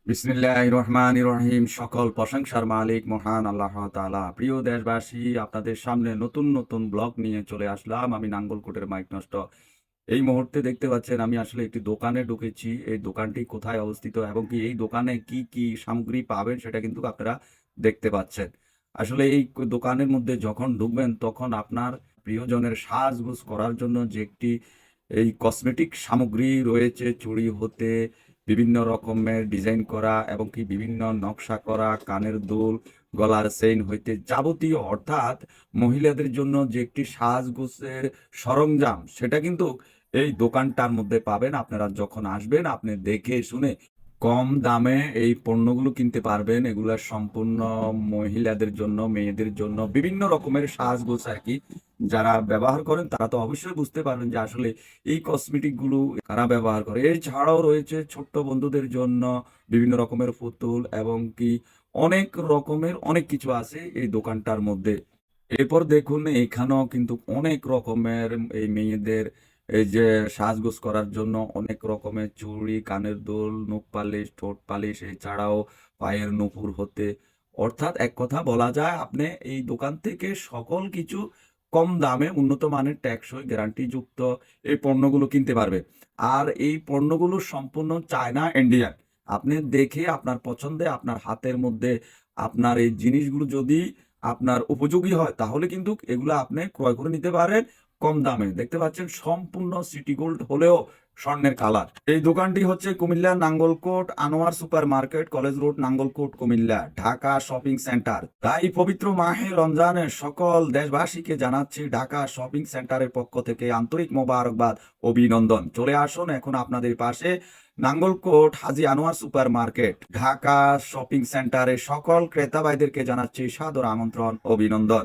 বিসমিল্লাহির রহমানির রহিম। সকল প্রশংসার মালিক মহান আল্লাহ তাআলা। প্রিয় দেশবাসী, আপনাদের সামনে নতুন নতুন ব্লগ নিয়ে চলে আসলাম। আমি নাঙ্গলকোটের মাইক নষ্ট। এই মুহূর্তে দেখতে পাচ্ছেন আমি আসলে একটি দোকানে ঢুকেছি। এই দোকানটি কোথায় অবস্থিত এবং কি এই দোকানে কি কি সামগ্রী পাবেন সেটা কিন্তু আপনারা দেখতে পাচ্ছেন। আসলে এই দোকানের মধ্যে যখন ঢুকবেন তখন আপনার প্রিয়জনের সাজগোজ করার জন্য যে একটি এই কসমেটিক সামগ্রী রয়েছে, চুড়ি হতে বিভিন্ন রকমের ডিজাইন করা এবং কি বিভিন্ন নকশা করা কানের দুল, গলার চেইন হইতে যাবতীয় অর্থাৎ মহিলাদের জন্য যে একটি সাজগোজের সরঞ্জাম সেটা কিন্তু এই দোকানটার মধ্যে পাবেন। আপনারা যখন আসবেন আপনি দেখে শুনে কম দামে এই পণ্যগুলো কিনতে পারবেন। এগুলা সম্পূর্ণ মহিলাদের জন্য, মেয়েদের জন্য বিভিন্ন রকমের সাজগোজ আর কি। যারা ব্যবহার করেন তারা তো অবশ্যই বুঝতে পারবেন যে আসলে এই কসমেটিক গুলো কারা ব্যবহার করে। এছাড়াও রয়েছে ছোট্ট বন্ধুদের জন্য বিভিন্ন রকমের পুতুল এবং কি অনেক রকমের অনেক কিছু আছে এই দোকানটার মধ্যে। এরপর দেখুন এখানেও কিন্তু অনেক রকমের এই মেয়েদের এই যে সাজগোজ করার জন্য অনেক রকমের চুড়ি, কানের দুল, নখ পালিশ, ঠোঁট পালিশ, এছাড়াও পায়ের নূপুর হতে অর্থাৎ এক কথা বলা যায় আপনি এই দোকান থেকে সকল কিছু কম দামে উন্নত মানের টেকসই গ্যারান্টিযুক্ত এই পণ্যগুলো কিনতে পারবে। আর এই পণ্যগুলো সম্পূর্ণ চায়না ইন্ডিয়ান। আপনি দেখে আপনার পছন্দে আপনার হাতের মধ্যে আপনার এই জিনিসগুলো যদি আপনার উপযোগী হয় তাহলে কিন্তু এগুলো আপনি ক্রয় করে নিতে পারেন কম দামে। দেখতে পাচ্ছেন সম্পূর্ণ সিটি গোল্ড হলেও স্বর্ণের কালার। এই দোকানটি হচ্ছে Comilla Nangalkot Anwar super market, college road, Nangalkot, Comilla, Dhaka shopping centre. তাই পবিত্র মাহে রমজানের সকল দেশবাসীকে জানাচ্ছি ঢাকা শপিং সেন্টারের পক্ষ থেকে আন্তরিক মোবারকবাদ, অভিনন্দন। চলে আসুন এখন আপনাদের পাশে Nangalkot Haji Anwar super market, Dhaka shopping সেন্টারে সকল ক্রেতা ভাইদেরকে জানাচ্ছি সাদর আমন্ত্রণ, অভিনন্দন।